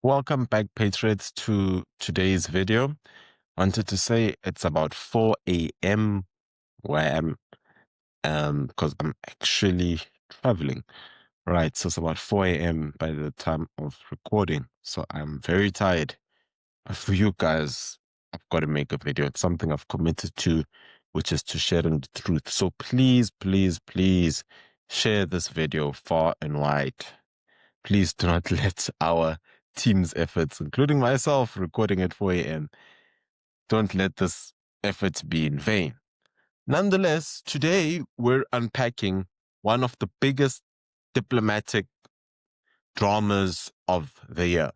Welcome back, Patriots, to today's video. Wanted to say it's about 4 a.m. where I am, because I'm actually traveling. Right, so it's about 4 a.m. by the time of recording. So I'm very tired. But for you guys, I've got to make a video. It's something I've committed to, which is to sharing the truth. So please, please, please share this video far and wide. Please do not let our team's efforts, including myself recording at 4 a.m., don't let this effort be in vain. Nonetheless, today we're unpacking one of the biggest diplomatic dramas of the year,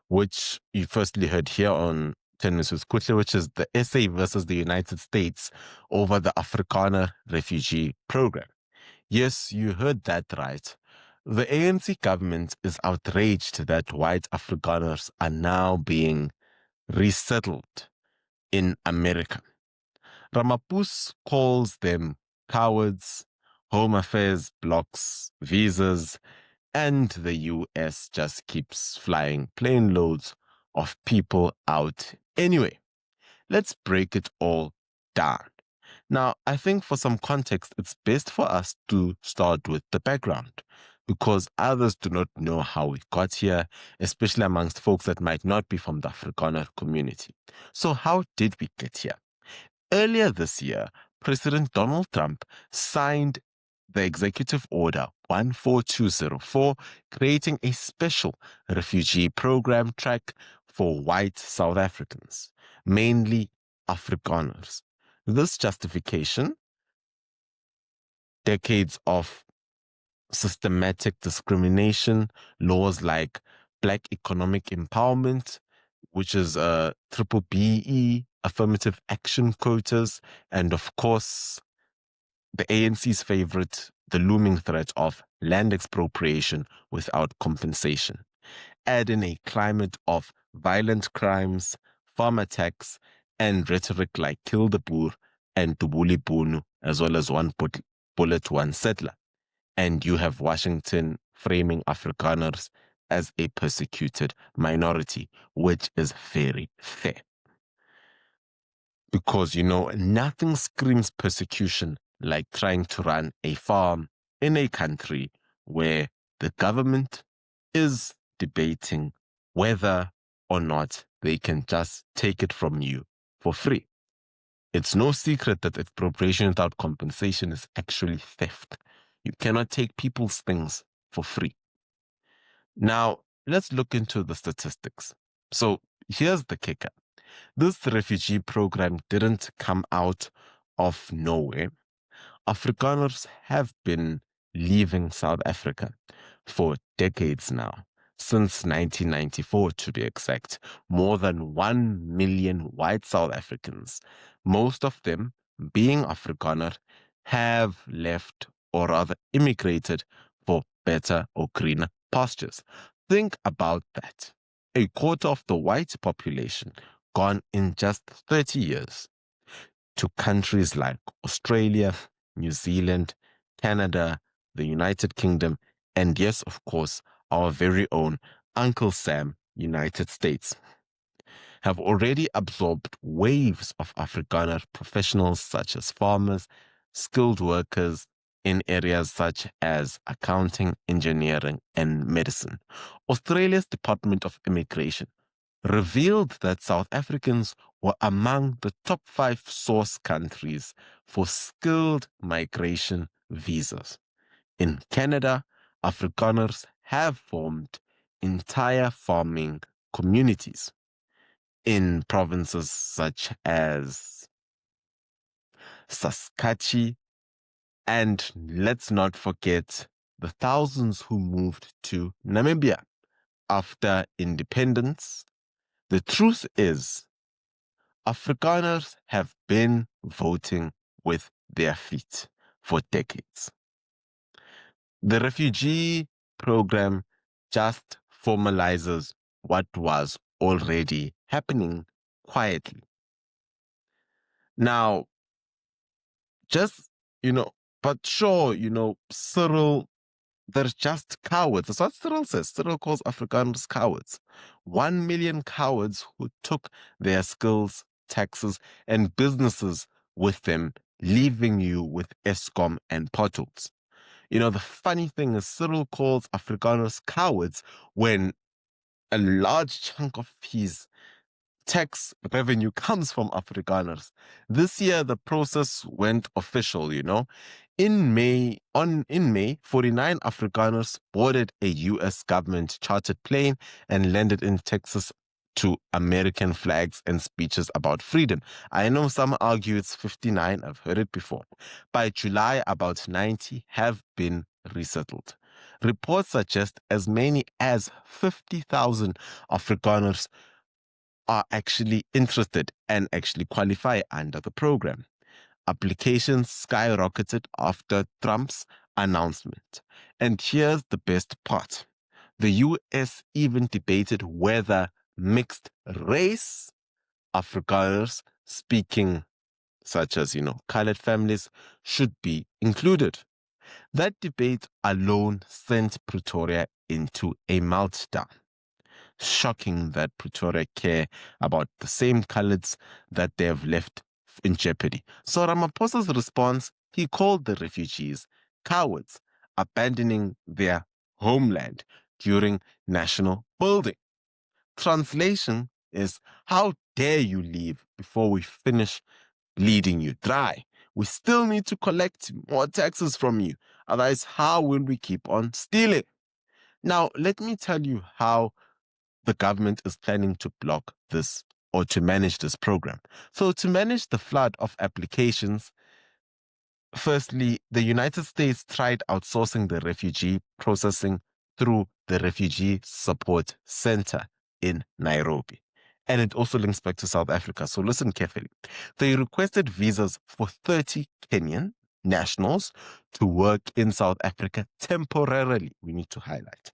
which you firstly heard here on 10 Minutes with Kutle, which is the SA versus the United States over the Afrikaner refugee program. Yes, you heard that right. The ANC government is outraged that white Afrikaners are now being resettled in America. Ramaphosa calls them cowards, Home Affairs blocks visas, and the US just keeps flying plane loads of people out anyway. Let's break it all down. Now, I think for some context, it's best for us to start with the background because others do not know how we got here, especially amongst folks that might not be from the Afrikaner community. So how did we get here? Earlier this year, President Donald Trump signed the Executive Order 14204, creating a special refugee program track for white South Africans, mainly Afrikaners. This justification, decades of systematic discrimination, laws like Black Economic Empowerment, which is triple BE, affirmative action quotas, and of course, the ANC's favorite, the looming threat of land expropriation without compensation. Add in a climate of violent crimes, farm attacks, and rhetoric like kill the boer and tubuli bunu, as well as one bullet, one settler. And you have Washington framing Afrikaners as a persecuted minority, which is very fair. Because, nothing screams persecution like trying to run a farm in a country where the government is debating whether or not they can just take it from you for free. It's no secret that expropriation without compensation is actually theft. You cannot take people's things for free. Now, let's look into the statistics. So here's the kicker. This refugee program didn't come out of nowhere. Afrikaners have been leaving South Africa for decades now, since 1994 to be exact. More than 1 million white South Africans, most of them being Afrikaner, have left or rather immigrated for better or greener pastures. Think about that. A quarter of the white population gone in just 30 years to countries like Australia, New Zealand, Canada, the United Kingdom, and yes, of course, our very own Uncle Sam, United States, have already absorbed waves of Afrikaner professionals such as farmers, skilled workers in areas such as accounting, engineering, and medicine. Australia's Department of Immigration revealed that South Africans were among the top 5 source countries for skilled migration visas. In Canada, Afrikaners have formed entire farming communities in provinces such as Saskatchewan, and let's not forget the thousands who moved to Namibia after independence. The truth is, Afrikaners have been voting with their feet for decades. The refugee program just formalizes what was already happening quietly. Now, just, but sure, Cyril they're just cowards. That's what Cyril says. Cyril calls Afrikaners cowards. 1 million cowards who took their skills, taxes, and businesses with them, leaving you with Eskom and potholes. The funny thing is Cyril calls Afrikaners cowards when a large chunk of his tax revenue comes from Afrikaners. This year, the process went official. In May, 49 Afrikaners boarded a U.S. government chartered plane and landed in Texas to American flags and speeches about freedom. I know some argue it's 59. I've heard it before. By July, about 90 have been resettled. Reports suggest as many as 50,000 Afrikaners are actually interested and actually qualify under the program. Applications skyrocketed after Trump's announcement. And here's the best part. The US even debated whether mixed race Afrikaners speaking, such as, colored families, should be included. That debate alone sent Pretoria into a meltdown. Shocking that Pretoria care about the same colors that they have left in jeopardy. So Ramaphosa's response, he called the refugees cowards, abandoning their homeland during national building. Translation is, how dare you leave before we finish bleeding you dry? We still need to collect more taxes from you. Otherwise, how will we keep on stealing? Now, let me tell you how the government is planning to block this or to manage this program. So, to manage the flood of applications, firstly, the United States tried outsourcing the refugee processing through the Refugee Support Center in Nairobi. And it also links back to South Africa. So, listen carefully. They requested visas for 30 Kenyan nationals to work in South Africa temporarily. We need to highlight,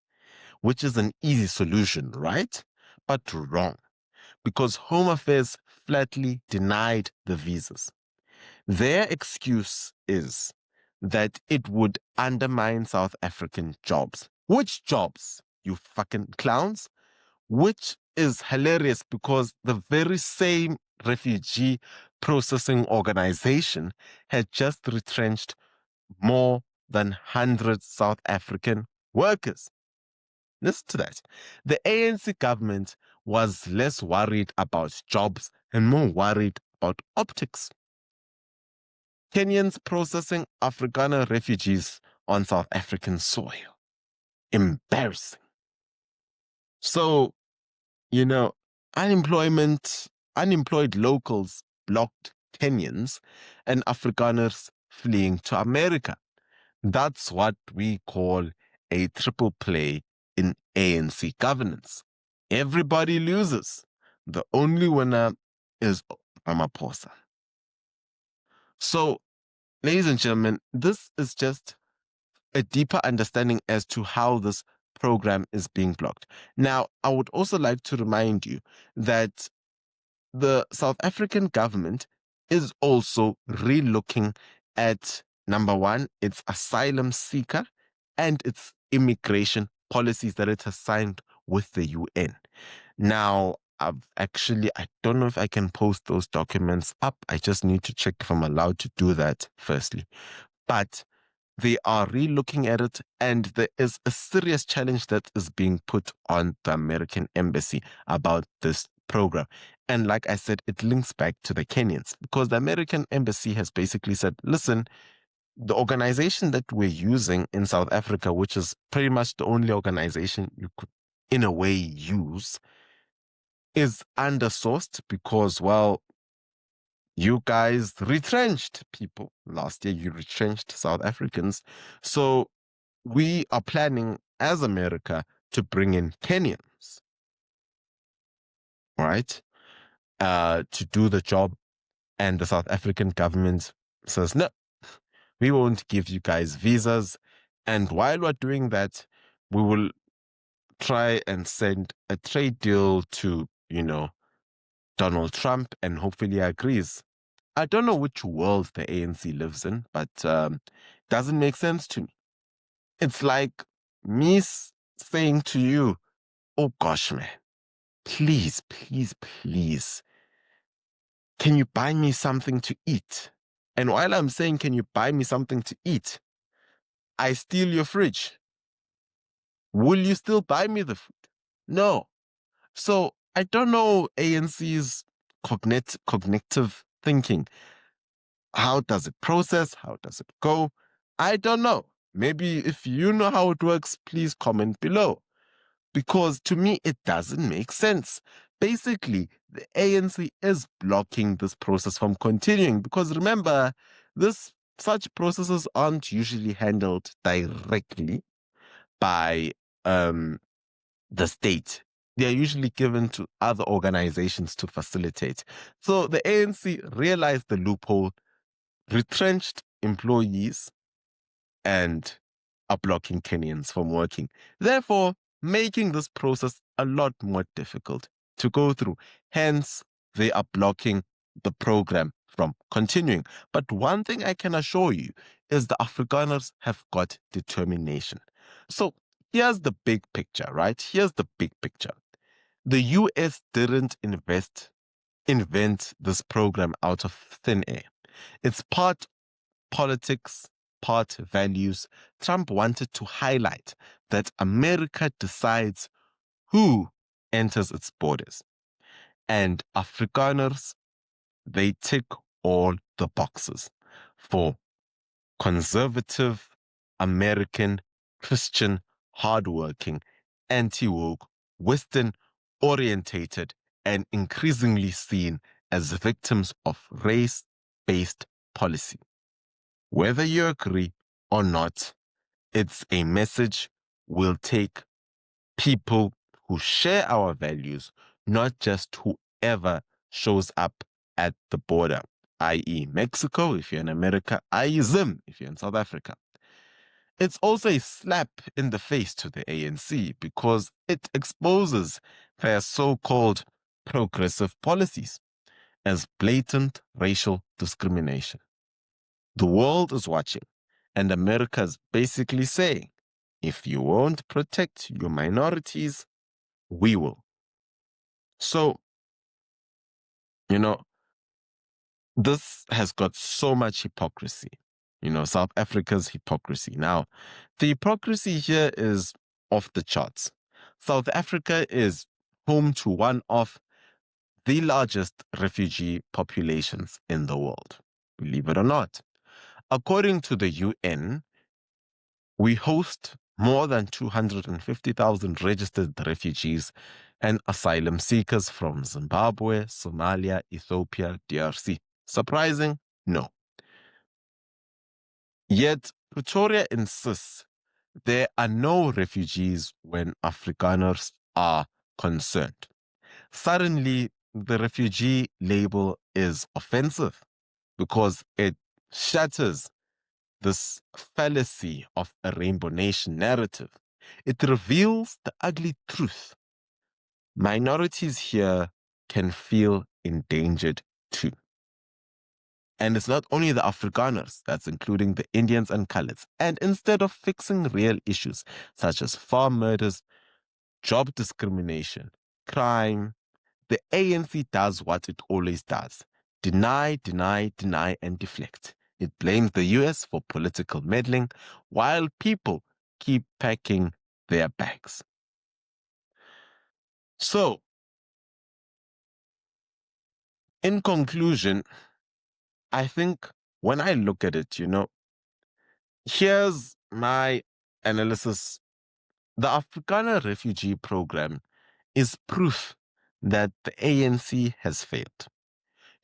which is an easy solution, right? But wrong, because Home Affairs flatly denied the visas. Their excuse is that it would undermine South African jobs. Which jobs, you fucking clowns? Which is hilarious because the very same refugee processing organization had just retrenched more than 100 South African workers. Listen to that. The ANC government was less worried about jobs and more worried about optics. Kenyans processing Afrikaner refugees on South African soil. Embarrassing. So, unemployed locals blocked Kenyans and Afrikaners fleeing to America. That's what we call a triple play in ANC governance. Everybody loses. The only winner is Ramaphosa. So, ladies and gentlemen, this is just a deeper understanding as to how this program is being blocked. Now, I would also like to remind you that the South African government is also relooking at, number one, its asylum seeker and its immigration policies that it has signed with the UN. Now, I don't know if I can post those documents up. I just need to check if I'm allowed to do that firstly. But they are relooking at it, and there is a serious challenge that is being put on the American embassy about this program. And like I said, it links back to the Kenyans because the American embassy has basically said, listen, the organization that we're using in South Africa, which is pretty much the only organization you could, in a way, use, is undersourced because, well, you guys retrenched people. Last year, you retrenched South Africans. So we are planning as America to bring in Kenyans, right? To do the job. And the South African government says, no, we won't give you guys visas. And while we're doing that, we will try and send a trade deal to, Donald Trump, and hopefully he agrees. I don't know which world the ANC lives in, but doesn't make sense to me. It's like me saying to you, oh gosh, man, please, please, please, can you buy me something to eat? And while I'm saying, can you buy me something to eat? I steal your fridge. Will you still buy me the food? No. So I don't know ANC's cognitive thinking. How does it process? How does it go? I don't know. Maybe if you know how it works, please comment below. Because to me, it doesn't make sense. Basically, the ANC is blocking this process from continuing because remember, such processes aren't usually handled directly by the state. They are usually given to other organizations to facilitate. So the ANC realized the loophole, retrenched employees, and are blocking Kenyans from working, therefore making this process a lot more difficult to go through. Hence, they are blocking the program from continuing. But one thing I can assure you is the Afrikaners have got determination. So here's the big picture, right? Here's the big picture. The US didn't invent this program out of thin air. It's part politics, part values. Trump wanted to highlight that America decides who enters its borders. And Afrikaners, they tick all the boxes for conservative, American, Christian, hardworking, anti-woke, Western orientated, and increasingly seen as victims of race-based policy. Whether you agree or not, it's a message we'll take people who share our values, not just whoever shows up at the border, i.e., Mexico if you're in America, i.e., Zim if you're in South Africa. It's also a slap in the face to the ANC because it exposes their so called progressive policies as blatant racial discrimination. The world is watching, and America is basically saying, if you won't protect your minorities, we will. So, you know, this has got so much hypocrisy. South Africa's hypocrisy. Now, the hypocrisy here is off the charts. South Africa is home to one of the largest refugee populations in the world, believe it or not. According to the UN, we host more than 250,000 registered refugees and asylum seekers from Zimbabwe, Somalia, Ethiopia, DRC. Surprising? No. Yet, Pretoria insists there are no refugees when Afrikaners are concerned. Suddenly, the refugee label is offensive because it shatters this fallacy of a rainbow nation narrative. It reveals the ugly truth. Minorities here can feel endangered too. And it's not only the Afrikaners, that's including the Indians and Coloureds. And instead of fixing real issues such as farm murders, job discrimination, crime, the ANC does what it always does: deny, deny, deny, and deflect. It blames the US for political meddling while people keep packing their bags. So, in conclusion, I think when I look at it, here's my analysis. The Afrikaner refugee program is proof that the ANC has failed.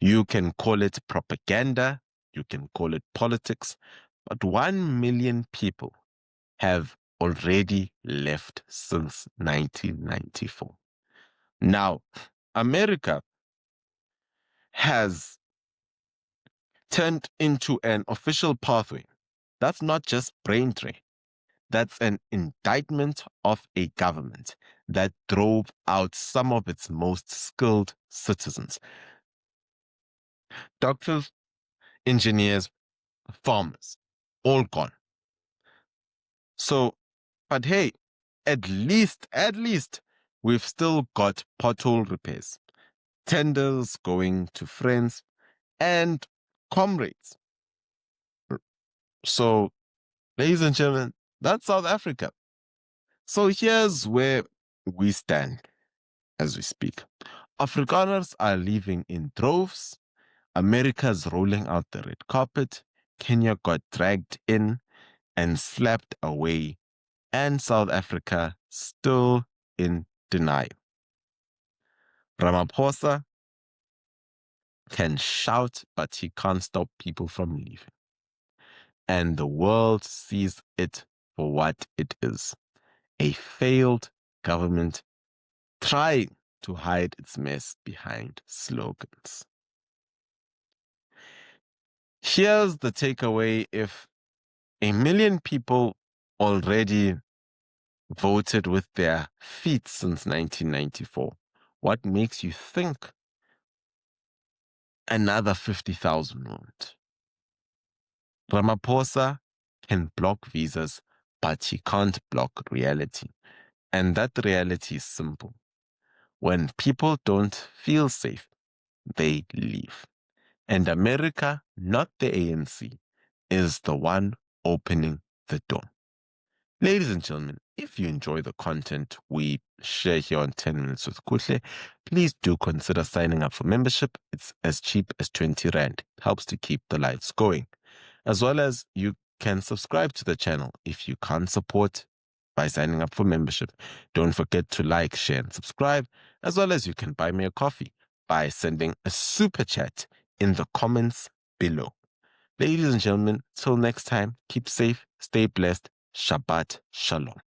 You can call it propaganda, you can call it politics, but 1 million people have already left since 1994. Now, America has turned into an official pathway. That's not just brain drain. That's an indictment of a government that drove out some of its most skilled citizens. Doctors, engineers, farmers, all gone. So, but hey, at least, we've still got pothole repairs, tenders going to friends, and comrades. So, ladies and gentlemen, that's South Africa. So here's where we stand as we speak. Afrikaners are leaving in droves. America's rolling out the red carpet. Kenya got dragged in and slapped away. And South Africa still in denial. Ramaphosa can shout, but he can't stop people from leaving. And the world sees it for what it is, a failed government trying to hide its mess behind slogans. Here's the takeaway: if 1 million people already voted with their feet since 1994, what makes you think another 50,000 won't? Ramaphosa can block visas, but he can't block reality. And that reality is simple. When people don't feel safe, they leave. And America, not the ANC, is the one opening the door. Ladies and gentlemen, if you enjoy the content we share here on 10 Minutes with Kuhle, please do consider signing up for membership. It's as cheap as 20 Rand. It helps to keep the lights going. As well as you can subscribe to the channel if you can't support by signing up for membership. Don't forget to like, share, and subscribe. As well as you can buy me a coffee by sending a super chat in the comments below. Ladies and gentlemen, till next time, keep safe, stay blessed. Shabbat Shalom.